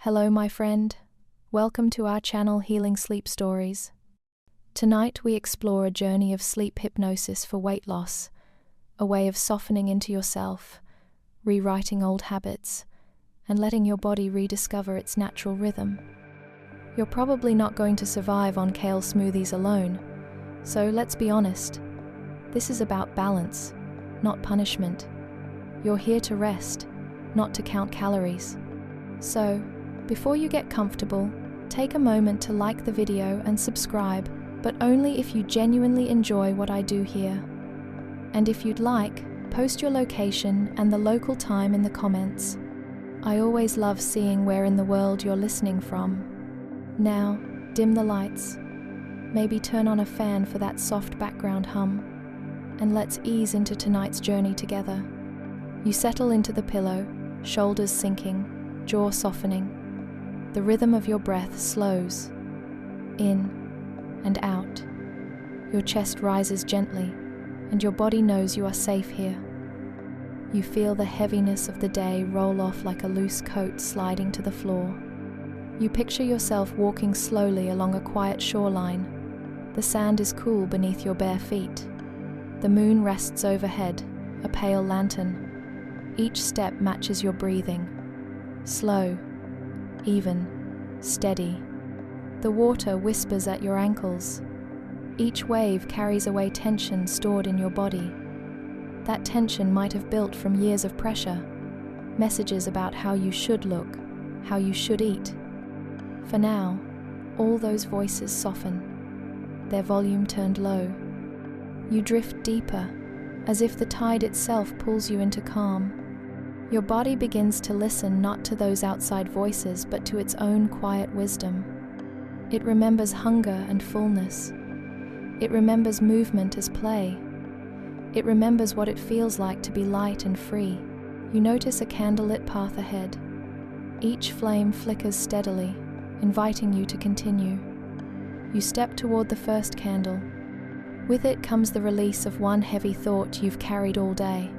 Hello, my friend. Welcome to our channel Healing Sleep Stories. Tonight we explore a journey of sleep hypnosis for weight loss, a way of softening into yourself, rewriting old habits, and letting your body rediscover its natural rhythm. You're probably not going to survive on kale smoothies alone, so let's be honest. This is about balance, not punishment. You're here to rest, not to count calories. So, before you get comfortable, take a moment to like the video and subscribe, but only if you genuinely enjoy what I do here. And if you'd like, post your location and the local time in the comments. I always love seeing where in the world you're listening from. Now, dim the lights. Maybe turn on a fan for that soft background hum. And let's ease into tonight's journey together. You settle into the pillow, shoulders sinking, jaw softening. The rhythm of your breath slows, in and out. Your chest rises gently, and your body knows you are safe here. You feel the heaviness of the day roll off like a loose coat sliding to the floor. You picture yourself walking slowly along a quiet shoreline. The sand is cool beneath your bare feet. The moon rests overhead, a pale lantern. Each step matches your breathing. Slow, even, steady. The water whispers at your ankles. Each wave carries away tension stored in your body. That tension might have built from years of pressure, messages about how you should look, how you should eat. For now, all those voices soften, their volume turned low. You drift deeper, as if the tide itself pulls you into calm. Your body begins to listen not to those outside voices, but to its own quiet wisdom. It remembers hunger and fullness. It remembers movement as play. It remembers what it feels like to be light and free. You notice a candlelit path ahead. Each flame flickers steadily, inviting you to continue. You step toward the first candle. With it comes the release of one heavy thought you've carried all day.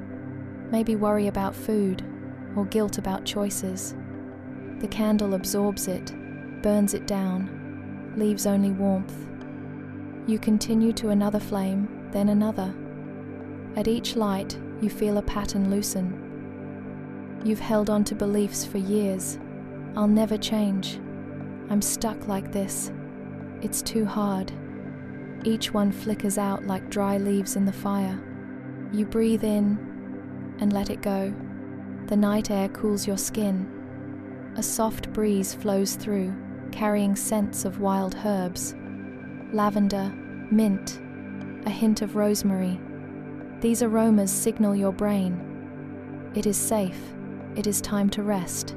Maybe worry about food, or guilt about choices. The candle absorbs it, burns it down, leaves only warmth. You continue to another flame, then another. At each light, you feel a pattern loosen. You've held on to beliefs for years. I'll never change. I'm stuck like this. It's too hard. Each one flickers out like dry leaves in the fire. You breathe in and let it go. The night air cools your skin. A soft breeze flows through, carrying scents of wild herbs. Lavender, mint, a hint of rosemary. These aromas signal your brain. It is safe. It is time to rest.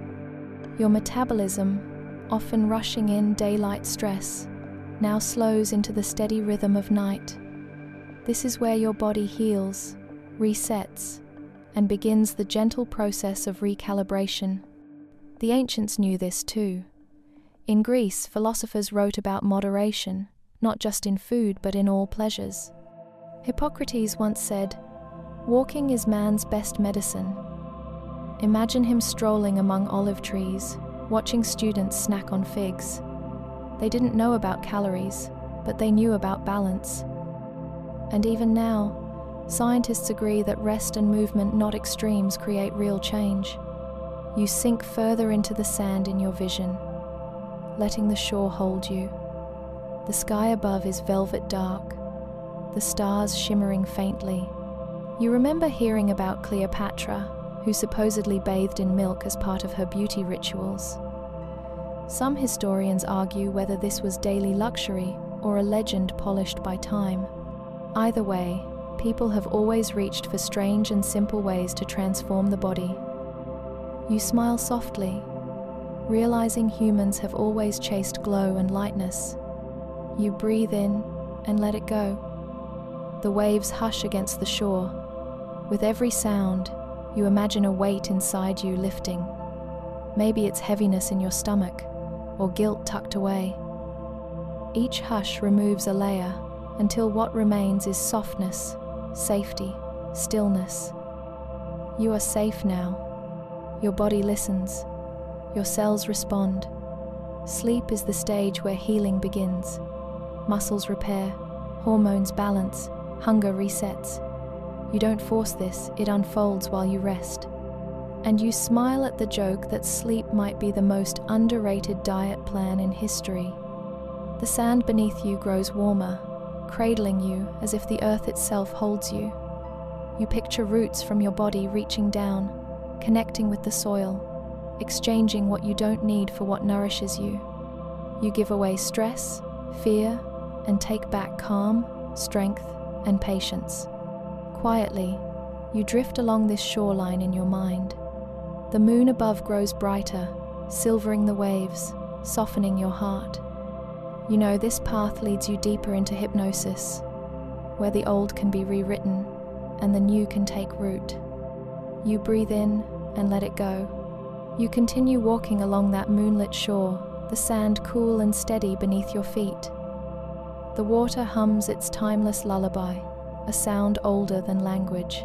Your metabolism, often rushing in daylight stress, now slows into the steady rhythm of night. This is where your body heals, resets, and begins the gentle process of recalibration. The ancients knew this too. In Greece, philosophers wrote about moderation, not just in food but in all pleasures. Hippocrates once said, "Walking is man's best medicine." Imagine him strolling among olive trees, watching students snack on figs. They didn't know about calories, but they knew about balance. And even now, scientists agree that rest and movement, not extremes, create real change. You sink further into the sand in your vision, letting the shore hold you. The sky above is velvet dark, the stars shimmering faintly. You remember hearing about Cleopatra, who supposedly bathed in milk as part of her beauty rituals. Some historians argue whether this was daily luxury or a legend polished by time. Either way, people have always reached for strange and simple ways to transform the body. You smile softly, realizing humans have always chased glow and lightness. You breathe in and let it go. The waves hush against the shore. With every sound, you imagine a weight inside you lifting. Maybe it's heaviness in your stomach, or guilt tucked away. Each hush removes a layer, until what remains is softness, safety, stillness. You are safe now. Your body listens. Your cells respond. Sleep is the stage where healing begins. Muscles repair, hormones balance, hunger resets. You don't force this, it unfolds while you rest. And you smile at the joke that sleep might be the most underrated diet plan in history. The sand beneath you grows warmer, cradling you as if the earth itself holds you. You picture roots from your body reaching down, connecting with the soil, exchanging what you don't need for what nourishes you. You give away stress, fear, and take back calm, strength, and patience. Quietly, you drift along this shoreline in your mind. The moon above grows brighter, silvering the waves, softening your heart. You know this path leads you deeper into hypnosis, where the old can be rewritten and the new can take root. You breathe in and let it go. You continue walking along that moonlit shore, the sand cool and steady beneath your feet. The water hums its timeless lullaby, a sound older than language.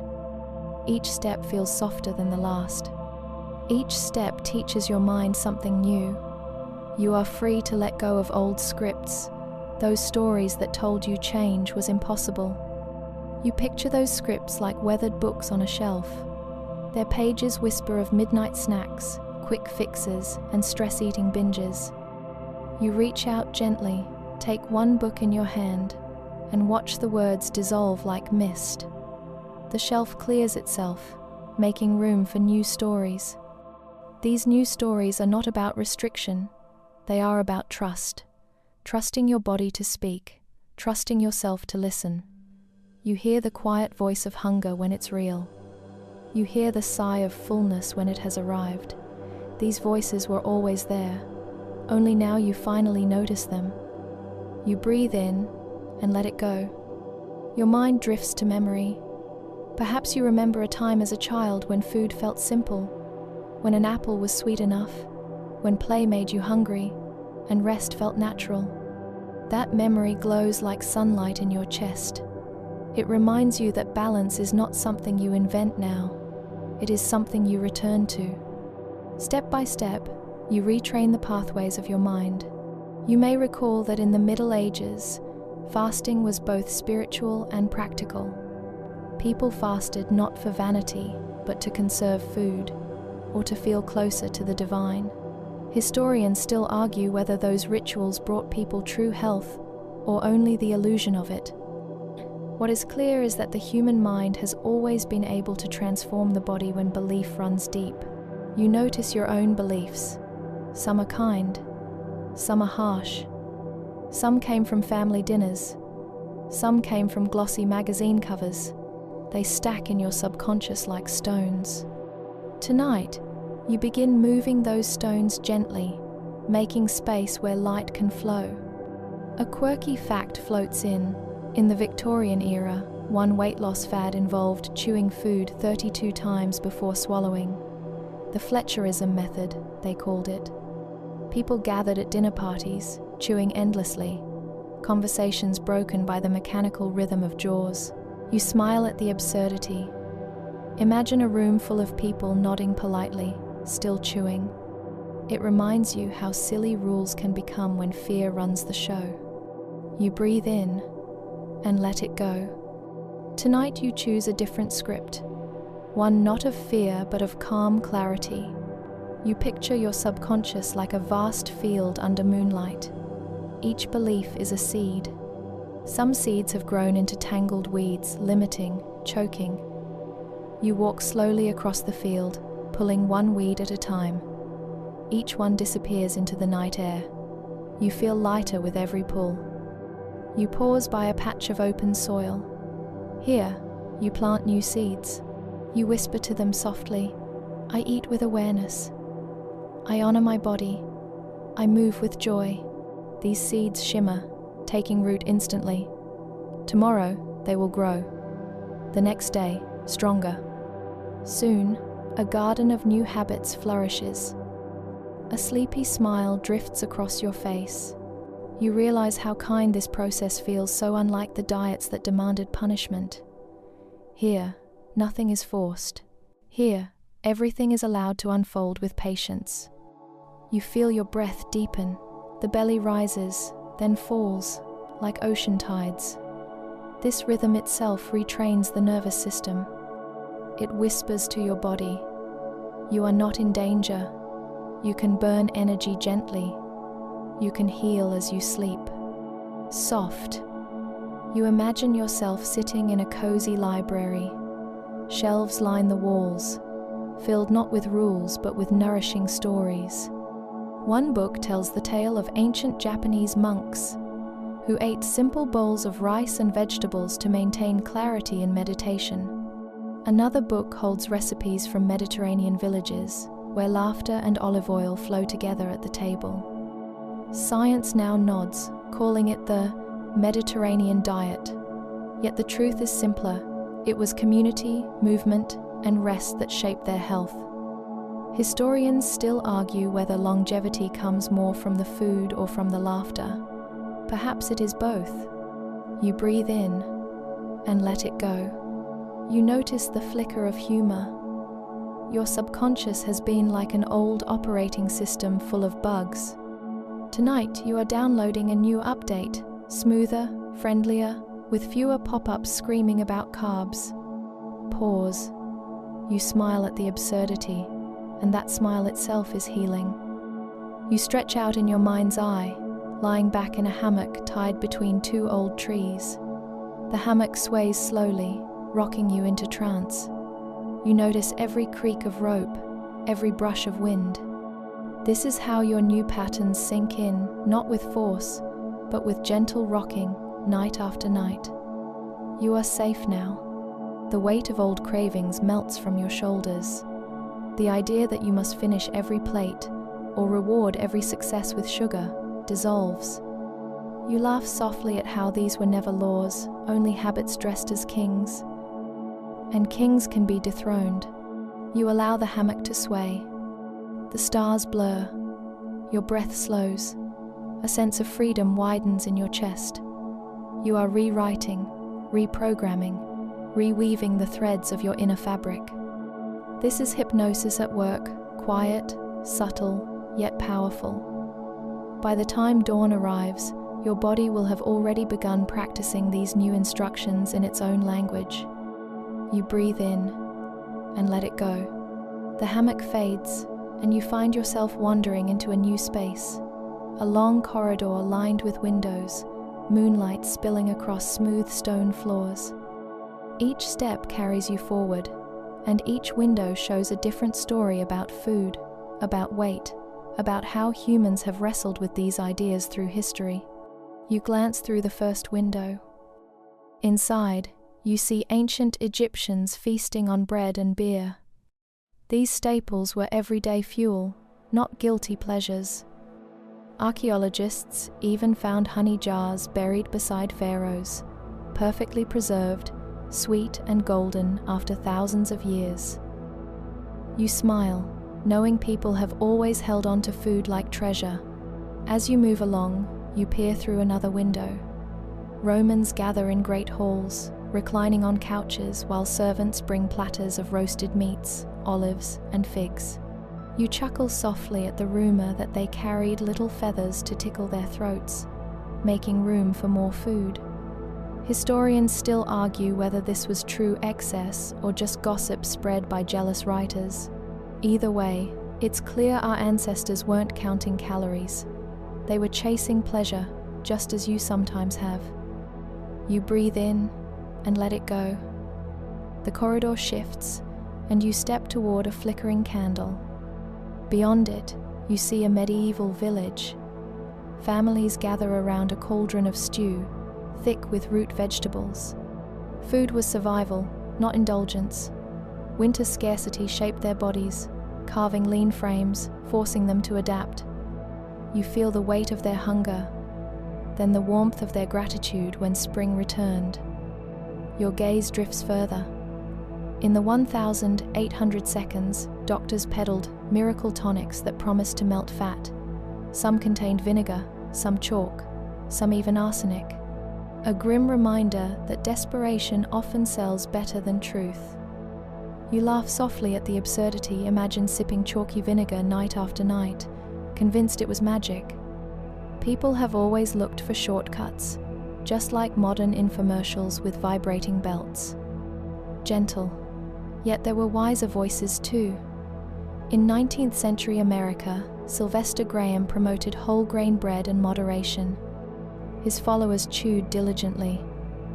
Each step feels softer than the last. Each step teaches your mind something new. You are free to let go of old scripts, those stories that told you change was impossible. You picture those scripts like weathered books on a shelf. Their pages whisper of midnight snacks, quick fixes, and stress-eating binges. You reach out gently, take one book in your hand, and watch the words dissolve like mist. The shelf clears itself, making room for new stories. These new stories are not about restriction, they are about trust. Trusting your body to speak, trusting yourself to listen. You hear the quiet voice of hunger when it's real. You hear the sigh of fullness when it has arrived. These voices were always there, only now you finally notice them. You breathe in and let it go. Your mind drifts to memory. Perhaps you remember a time as a child when food felt simple, when an apple was sweet enough, when play made you hungry, and rest felt natural. That memory glows like sunlight in your chest. It reminds you that balance is not something you invent now. It is something you return to. Step by step, you retrain the pathways of your mind. You may recall that in the Middle Ages, fasting was both spiritual and practical. People fasted not for vanity, but to conserve food, or to feel closer to the divine. Historians still argue whether those rituals brought people true health, or only the illusion of it. What is clear is that the human mind has always been able to transform the body when belief runs deep. You notice your own beliefs. Some are kind, some are harsh. Some came from family dinners. Some came from glossy magazine covers. They stack in your subconscious like stones. Tonight, you begin moving those stones gently, making space where light can flow. A quirky fact floats in. In the Victorian era, one weight loss fad involved chewing food 32 times before swallowing. The Fletcherism method, they called it. People gathered at dinner parties, chewing endlessly, conversations broken by the mechanical rhythm of jaws. You smile at the absurdity. Imagine a room full of people nodding politely, still chewing. It reminds you how silly rules can become when fear runs the show. You breathe in and let it go. Tonight you choose a different script, one not of fear but of calm clarity. You picture your subconscious like a vast field under moonlight. Each belief is a seed. Some seeds have grown into tangled weeds, limiting, choking. You walk slowly across the field, pulling one weed at a time. Each one disappears into the night air. You feel lighter with every pull. You pause by a patch of open soil. Here, you plant new seeds. You whisper to them softly, "I eat with awareness. I honor my body. I move with joy." These seeds shimmer, taking root instantly. Tomorrow, they will grow. The next day, stronger. Soon, a garden of new habits flourishes. A sleepy smile drifts across your face. You realize how kind this process feels, so unlike the diets that demanded punishment. Here, nothing is forced. Here, everything is allowed to unfold with patience. You feel your breath deepen. The belly rises, then falls, like ocean tides. This rhythm itself retrains the nervous system. It whispers to your body, you are not in danger. You can burn energy gently. You can heal as you sleep. Soft. You imagine yourself sitting in a cozy library. Shelves line the walls, filled not with rules but with nourishing stories. One book tells the tale of ancient Japanese monks who ate simple bowls of rice and vegetables to maintain clarity in meditation. Another book holds recipes from Mediterranean villages where laughter and olive oil flow together at the table. Science now nods, calling it the Mediterranean diet. Yet the truth is simpler. It was community, movement, and rest that shaped their health. Historians still argue whether longevity comes more from the food or from the laughter. Perhaps it is both. You breathe in and let it go. You notice the flicker of humor. Your subconscious has been like an old operating system full of bugs. Tonight you are downloading a new update, smoother, friendlier, with fewer pop-ups screaming about carbs. Pause. You smile at the absurdity, and that smile itself is healing. You stretch out in your mind's eye, lying back in a hammock tied between two old trees. The hammock sways slowly, rocking you into trance. You notice every creak of rope, every brush of wind. This is how your new patterns sink in, not with force, but with gentle rocking, night after night. You are safe now. The weight of old cravings melts from your shoulders. The idea that you must finish every plate or reward every success with sugar dissolves. You laugh softly at how these were never laws, only habits dressed as kings. And kings can be dethroned. You allow the hammock to sway. The stars blur. Your breath slows. A sense of freedom widens in your chest. You are rewriting, reprogramming, reweaving the threads of your inner fabric. This is hypnosis at work, quiet, subtle, yet powerful. By the time dawn arrives, your body will have already begun practicing these new instructions in its own language. You breathe in and let it go. The hammock fades, and you find yourself wandering into a new space. A long corridor lined with windows, moonlight spilling across smooth stone floors. Each step carries you forward, and each window shows a different story about food, about weight, about how humans have wrestled with these ideas through history. You glance through the first window. Inside, you see ancient Egyptians feasting on bread and beer. These staples were everyday fuel, not guilty pleasures. Archaeologists even found honey jars buried beside pharaohs, perfectly preserved, sweet and golden after thousands of years. You smile, knowing people have always held on to food like treasure. As you move along, you peer through another window. Romans gather in great halls, reclining on couches while servants bring platters of roasted meats, olives, and figs. You chuckle softly at the rumor that they carried little feathers to tickle their throats, making room for more food. Historians still argue whether this was true excess or just gossip spread by jealous writers. Either way, it's clear our ancestors weren't counting calories. They were chasing pleasure, just as you sometimes have. You breathe in and let it go. The corridor shifts, and you step toward a flickering candle. Beyond it, you see a medieval village. Families gather around a cauldron of stew, thick with root vegetables. Food was survival, not indulgence. Winter scarcity shaped their bodies, carving lean frames, forcing them to adapt. You feel the weight of their hunger, then the warmth of their gratitude when spring returned. Your gaze drifts further. In the 1,800 seconds, doctors peddled miracle tonics that promised to melt fat. Some contained vinegar, some chalk, some even arsenic. A grim reminder that desperation often sells better than truth. You laugh softly at the absurdity. Imagine sipping chalky vinegar night after night, convinced it was magic. People have always looked for shortcuts, just like modern infomercials with vibrating belts. Gentle, yet there were wiser voices too. In 19th century America, Sylvester Graham promoted whole grain bread and moderation. His followers chewed diligently,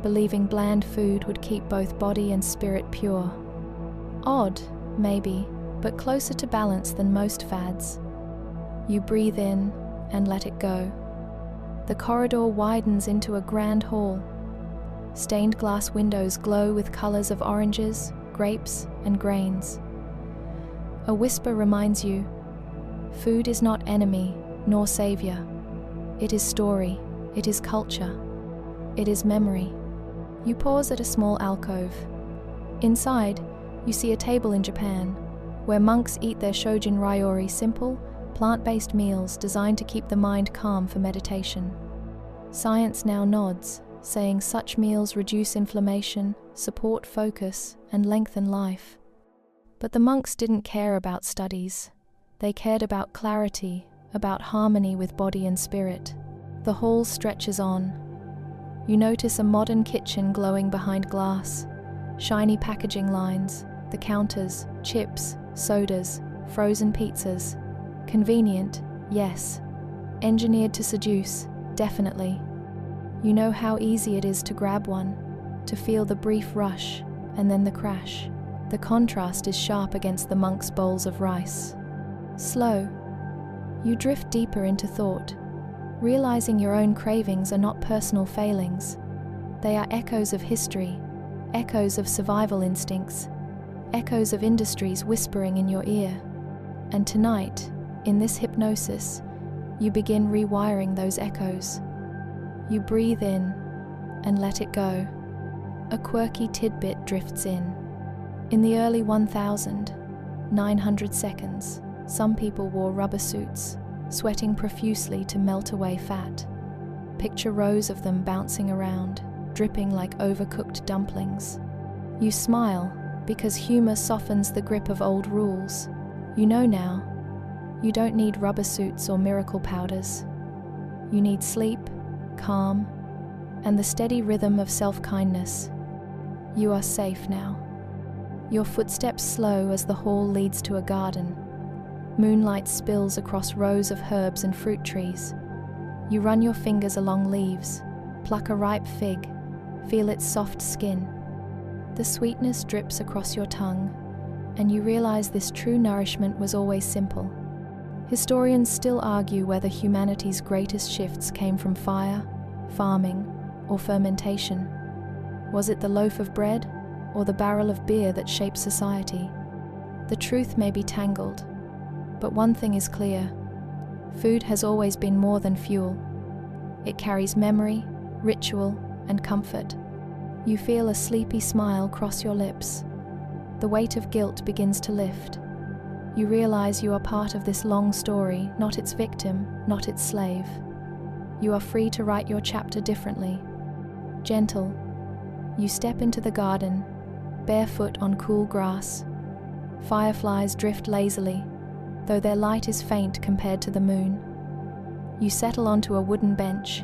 believing bland food would keep both body and spirit pure. Odd, maybe, but closer to balance than most fads. You breathe in and let it go. The corridor widens into a grand hall. Stained glass windows glow with colors of oranges, grapes, and grains. A whisper reminds you, food is not enemy nor savior. It is story, it is culture, it is memory. You pause at a small alcove. Inside, you see a table in Japan, where monks eat their shojin ryori, simple, plant-based meals designed to keep the mind calm for meditation. Science now nods, saying such meals reduce inflammation, support focus, and lengthen life. But the monks didn't care about studies. They cared about clarity, about harmony with body and spirit. The hall stretches on. You notice a modern kitchen glowing behind glass, shiny packaging lines, the counters, chips, sodas, frozen pizzas. Convenient, yes. Engineered to seduce, definitely. You know how easy it is to grab one, to feel the brief rush, and then the crash. The contrast is sharp against the monks' bowls of rice. Slow, you drift deeper into thought, realizing your own cravings are not personal failings. They are echoes of history, echoes of survival instincts, echoes of industries whispering in your ear. And tonight, in this hypnosis, you begin rewiring those echoes. You breathe in and let it go. A quirky tidbit drifts in. In the early 1900 seconds, some people wore rubber suits, sweating profusely to melt away fat. Picture rows of them bouncing around, dripping like overcooked dumplings. You smile, because humor softens the grip of old rules. You know now, you don't need rubber suits or miracle powders. You need sleep, calm, and the steady rhythm of self-kindness. You are safe now. Your footsteps slow as the hall leads to a garden. Moonlight spills across rows of herbs and fruit trees. You run your fingers along leaves, pluck a ripe fig, feel its soft skin. The sweetness drips across your tongue, and you realize this true nourishment was always simple. Historians still argue whether humanity's greatest shifts came from fire, farming, or fermentation. Was it the loaf of bread, or the barrel of beer that shaped society? The truth may be tangled, but one thing is clear. Food has always been more than fuel. It carries memory, ritual, and comfort. You feel a sleepy smile cross your lips. The weight of guilt begins to lift. You realize you are part of this long story, not its victim, not its slave. You are free to write your chapter differently. Gentle, you step into the garden, barefoot on cool grass. Fireflies drift lazily, though their light is faint compared to the moon. You settle onto a wooden bench,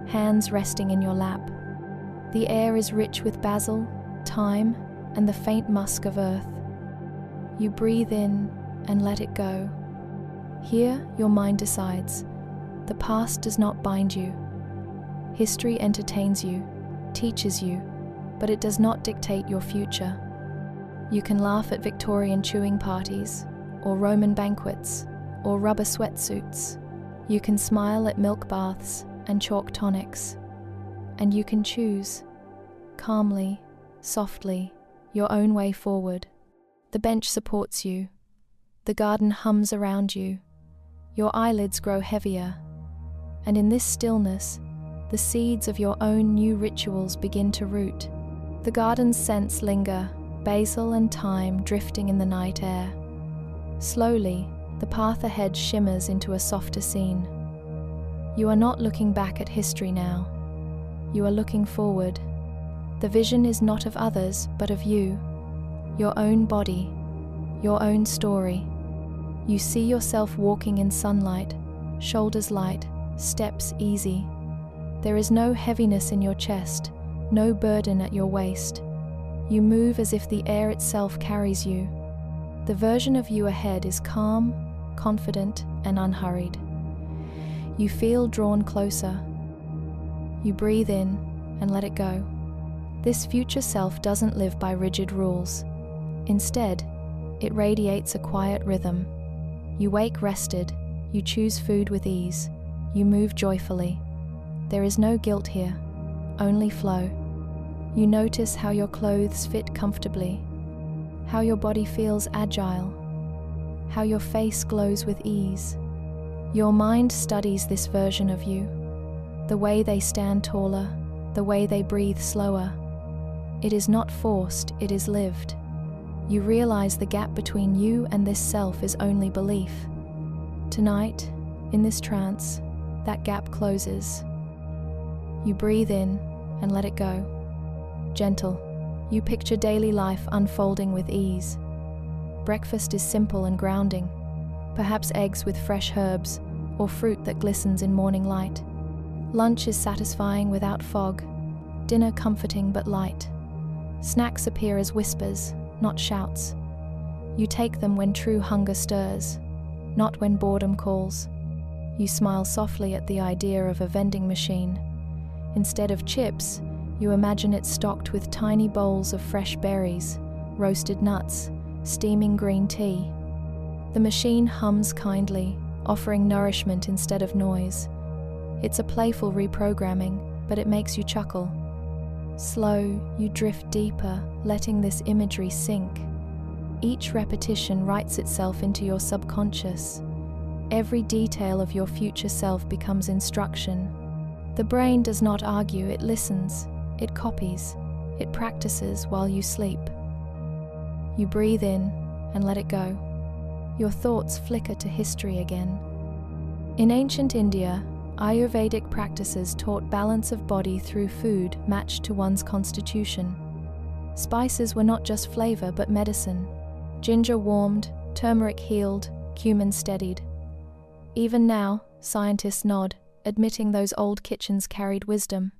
hands resting in your lap. The air is rich with basil, thyme, and the faint musk of earth. You breathe in and let it go. Here, your mind decides. The past does not bind you. History entertains you, teaches you, but it does not dictate your future. You can laugh at Victorian chewing parties, or Roman banquets, or rubber sweatsuits. You can smile at milk baths and chalk tonics. And you can choose, calmly, softly, your own way forward. The bench supports you. The garden hums around you. Your eyelids grow heavier. And in this stillness, the seeds of your own new rituals begin to root. The garden's scents linger, basil and thyme drifting in the night air. Slowly, the path ahead shimmers into a softer scene. You are not looking back at history now. You are looking forward. The vision is not of others, but of you, your own body, your own story. You see yourself walking in sunlight, shoulders light, steps easy. There is no heaviness in your chest, no burden at your waist. You move as if the air itself carries you. The version of you ahead is calm, confident, and unhurried. You feel drawn closer. You breathe in and let it go. This future self doesn't live by rigid rules. Instead, it radiates a quiet rhythm. You wake rested, you choose food with ease, you move joyfully. There is no guilt here, only flow. You notice how your clothes fit comfortably, how your body feels agile, how your face glows with ease. Your mind studies this version of you, the way they stand taller, the way they breathe slower. It is not forced, it is lived. You realize the gap between you and this self is only belief. Tonight, in this trance, that gap closes. You breathe in and let it go. Gentle, you picture daily life unfolding with ease. Breakfast is simple and grounding, perhaps eggs with fresh herbs or fruit that glistens in morning light. Lunch is satisfying without fog, dinner comforting but light. Snacks appear as whispers, not shouts. You take them when true hunger stirs, not when boredom calls. You smile softly at the idea of a vending machine. Instead of chips, you imagine it stocked with tiny bowls of fresh berries, roasted nuts, steaming green tea. The machine hums kindly, offering nourishment instead of noise. It's a playful reprogramming, but it makes you chuckle. Slow, you drift deeper, letting this imagery sink. Each repetition writes itself into your subconscious. Every detail of your future self becomes instruction. The brain does not argue, it listens, it copies, it practices while you sleep. You breathe in and let it go. Your thoughts flicker to history again. In ancient India, Ayurvedic practices taught balance of body through food matched to one's constitution. Spices were not just flavor but medicine. Ginger warmed, turmeric healed, cumin steadied. Even now, scientists nod, admitting those old kitchens carried wisdom.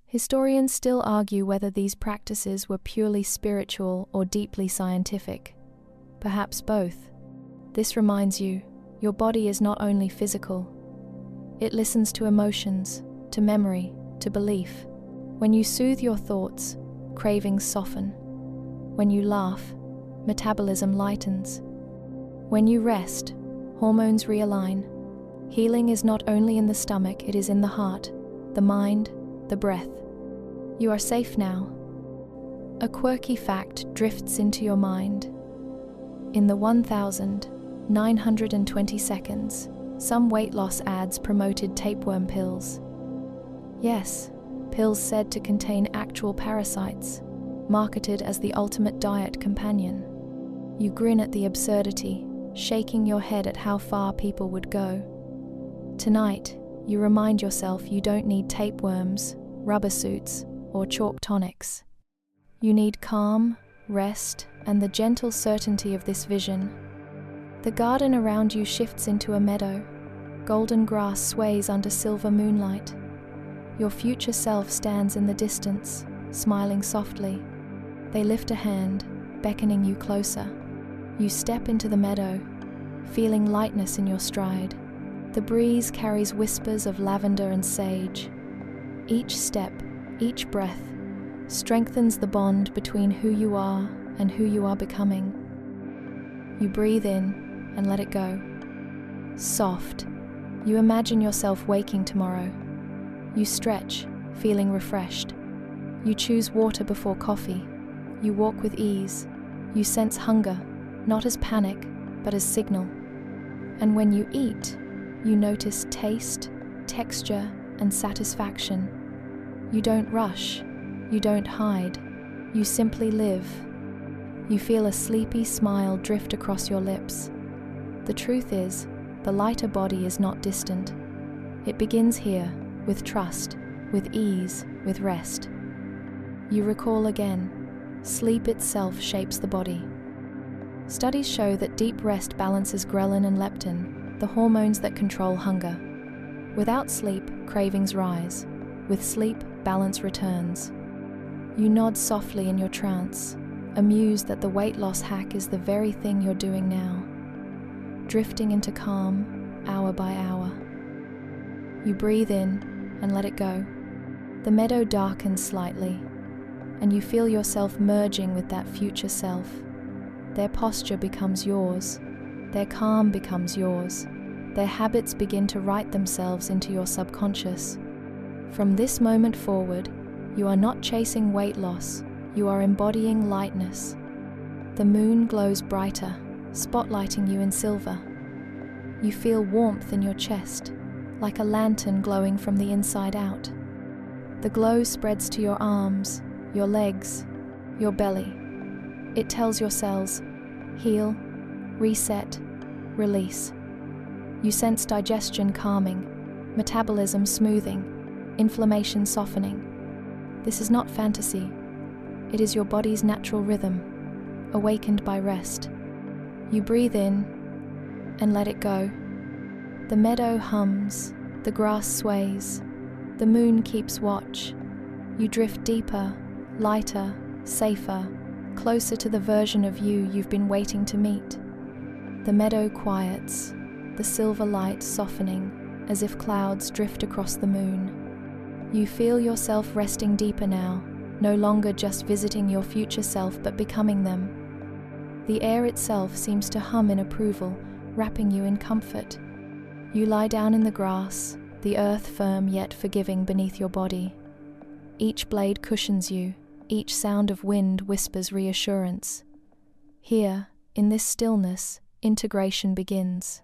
Historians still argue whether these practices were purely spiritual or deeply scientific. Perhaps both. This reminds you, your body is not only physical. It listens to emotions, to memory, to belief. When you soothe your thoughts, cravings soften. When you laugh, metabolism lightens. When you rest, hormones realign. Healing is not only in the stomach, it is in the heart, the mind, the breath. You are safe now. A quirky fact drifts into your mind. In the 1,920 seconds, some weight loss ads promoted tapeworm pills. Yes, pills said to contain actual parasites, marketed as the ultimate diet companion. You grin at the absurdity, shaking your head at how far people would go. Tonight, you remind yourself you don't need tapeworms, rubber suits, or chalk tonics. You need calm, rest, and the gentle certainty of this vision. The garden around you shifts into a meadow. Golden grass sways under silver moonlight. Your future self stands in the distance, smiling softly. They lift a hand, beckoning you closer. You step into the meadow, feeling lightness in your stride. The breeze carries whispers of lavender and sage. Each step, each breath, strengthens the bond between who you are and who you are becoming. You breathe in and let it go. Soft, you imagine yourself waking tomorrow. You stretch, feeling refreshed. You choose water before coffee. You walk with ease. You sense hunger, not as panic, but as signal. And when you eat, you notice taste, texture, and satisfaction. You don't rush. You don't hide. You simply live. You feel a sleepy smile drift across your lips. The truth is, the lighter body is not distant. It begins here, with trust, with ease, with rest. You recall again, sleep itself shapes the body. Studies show that deep rest balances ghrelin and leptin, the hormones that control hunger. Without sleep, cravings rise. With sleep, balance returns. You nod softly in your trance, amused that the weight loss hack is the very thing you're doing now. Drifting into calm, hour by hour. You breathe in and let it go. The meadow darkens slightly, and you feel yourself merging with that future self. Their posture becomes yours. Their calm becomes yours. Their habits begin to write themselves into your subconscious. From this moment forward, you are not chasing weight loss, you are embodying lightness. The moon glows brighter, spotlighting you in silver. You feel warmth in your chest, like a lantern glowing from the inside out. The glow spreads to your arms, your legs, your belly. It tells your cells, heal, reset, release. You sense digestion calming, metabolism smoothing, inflammation softening. This is not fantasy. It is your body's natural rhythm, awakened by rest. You breathe in and let it go. The meadow hums, the grass sways, the moon keeps watch. You drift deeper, lighter, safer, closer to the version of you you've been waiting to meet. The meadow quiets, the silver light softening as if clouds drift across the moon. You feel yourself resting deeper now, no longer just visiting your future self but becoming them. The air itself seems to hum in approval, wrapping you in comfort. You lie down in the grass, the earth firm yet forgiving beneath your body. Each blade cushions you, each sound of wind whispers reassurance. Here, in this stillness, integration begins.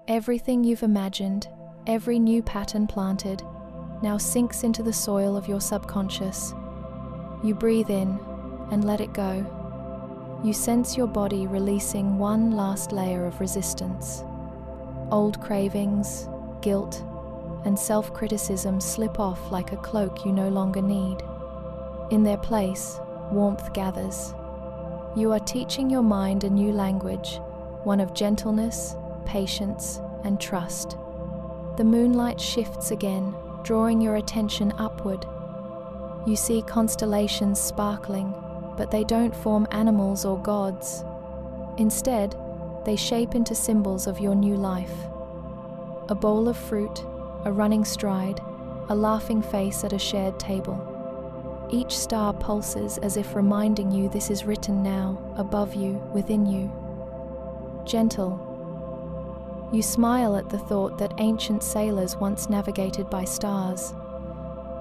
Everything you've imagined, every new pattern planted, now sinks into the soil of your subconscious. You breathe in and let it go. You sense your body releasing one last layer of resistance. Old cravings, guilt, and self-criticism slip off like a cloak you no longer need. In their place, warmth gathers. You are teaching your mind a new language, one of gentleness, patience, and trust. The moonlight shifts again, drawing your attention upward. You see constellations sparkling, but they don't form animals or gods. Instead, they shape into symbols of your new life. A bowl of fruit, a running stride, a laughing face at a shared table. Each star pulses as if reminding you this is written now, above you, within you. Gentle. You smile at the thought that ancient sailors once navigated by stars.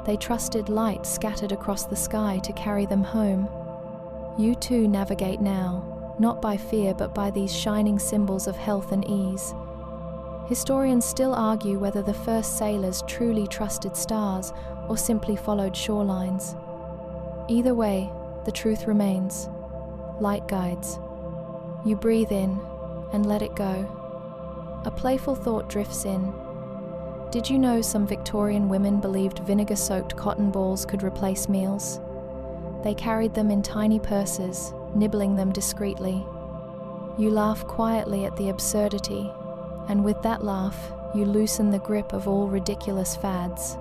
They trusted light scattered across the sky to carry them home. You too navigate now, not by fear but by these shining symbols of health and ease. Historians still argue whether the first sailors truly trusted stars or simply followed shorelines. Either way, the truth remains. Light guides. You breathe in and let it go. A playful thought drifts in. Did you know some Victorian women believed vinegar-soaked cotton balls could replace meals? They carried them in tiny purses, nibbling them discreetly. You laugh quietly at the absurdity, and with that laugh, you loosen the grip of all ridiculous fads.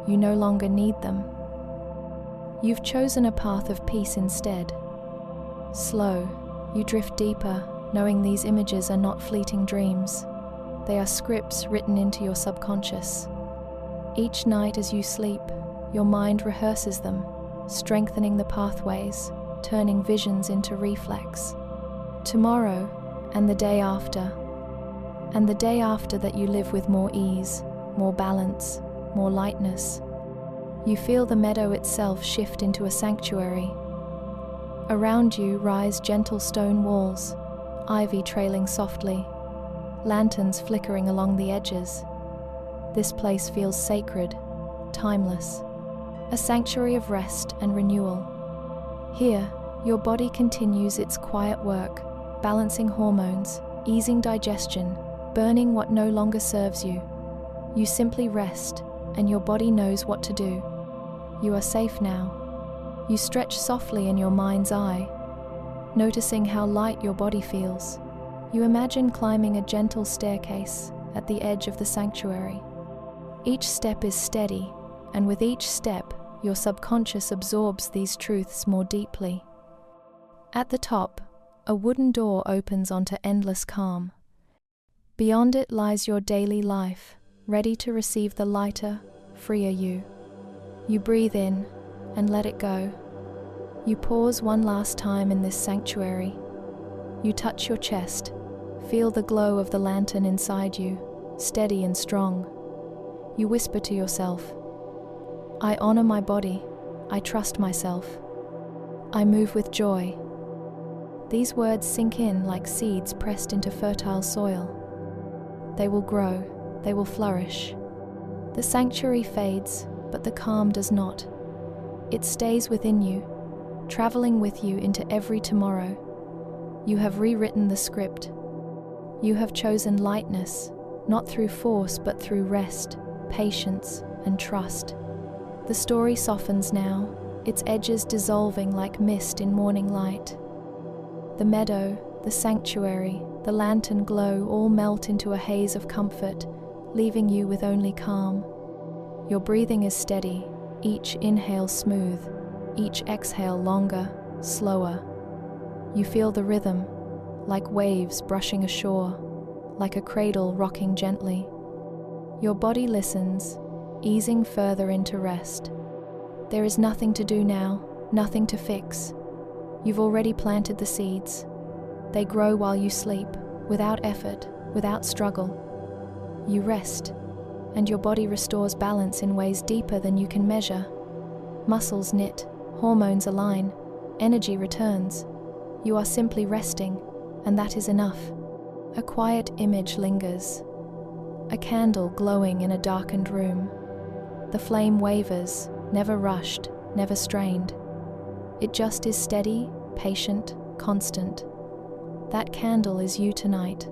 You no longer need them. You've chosen a path of peace instead. Slow, you drift deeper, knowing these images are not fleeting dreams. They are scripts written into your subconscious. Each night as you sleep, your mind rehearses them, strengthening the pathways, turning visions into reflex. Tomorrow, and the day after that you live with more ease, more balance, more lightness. You feel the meadow itself shift into a sanctuary. Around you rise gentle stone walls, ivy trailing softly, lanterns flickering along the edges. This place feels sacred, timeless, a sanctuary of rest and renewal. Here, your body continues its quiet work, balancing hormones, easing digestion, burning what no longer serves you. You simply rest, and your body knows what to do. You are safe now. You stretch softly in your mind's eye. noticing how light your body feels. You imagine climbing a gentle staircase at the edge of the sanctuary. Each step is steady, and with each step, your subconscious absorbs these truths more deeply. At the top, a wooden door opens onto endless calm. Beyond it lies your daily life, ready to receive the lighter, freer you. You breathe in and let it go. You pause one last time in this sanctuary. You touch your chest, feel the glow of the lantern inside you, steady and strong. You whisper to yourself, "I honor my body, I trust myself, I move with joy." These words sink in like seeds pressed into fertile soil. They will grow, they will flourish. The sanctuary fades, but the calm does not. It stays within you, traveling with you into every tomorrow. You have rewritten the script. You have chosen lightness, not through force but through rest, patience, and trust. The story softens now, its edges dissolving like mist in morning light. The meadow, the sanctuary, the lantern glow all melt into a haze of comfort, leaving you with only calm. Your breathing is steady, each inhale smooth, each exhale longer, slower. You feel the rhythm, like waves brushing ashore, like a cradle rocking gently. Your body listens, easing further into rest. There is nothing to do now, nothing to fix. You've already planted the seeds. They grow while you sleep, without effort, without struggle. You rest, and your body restores balance in ways deeper than you can measure. Muscles knit, hormones align, energy returns. You are simply resting, and that is enough. A quiet image lingers. A candle glowing in a darkened room. The flame wavers, never rushed, never strained. It just is steady, patient, constant. That candle is you tonight.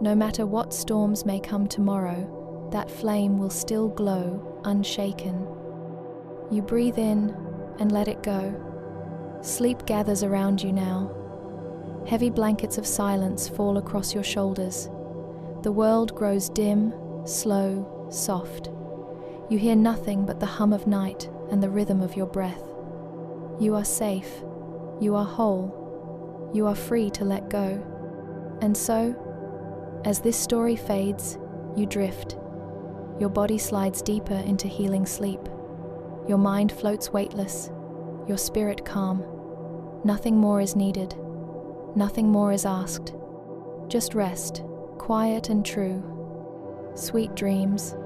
No matter what storms may come tomorrow, that flame will still glow, unshaken. You breathe in and let it go. Sleep gathers around you now. Heavy blankets of silence fall across your shoulders. The world grows dim, slow, soft. You hear nothing but the hum of night and the rhythm of your breath. You are safe. You are whole. You are free to let go. And so, as this story fades, you drift. Your body slides deeper into healing sleep. Your mind floats weightless, your spirit calm. Nothing more is needed. Nothing more is asked. Just rest, quiet and true. Sweet dreams.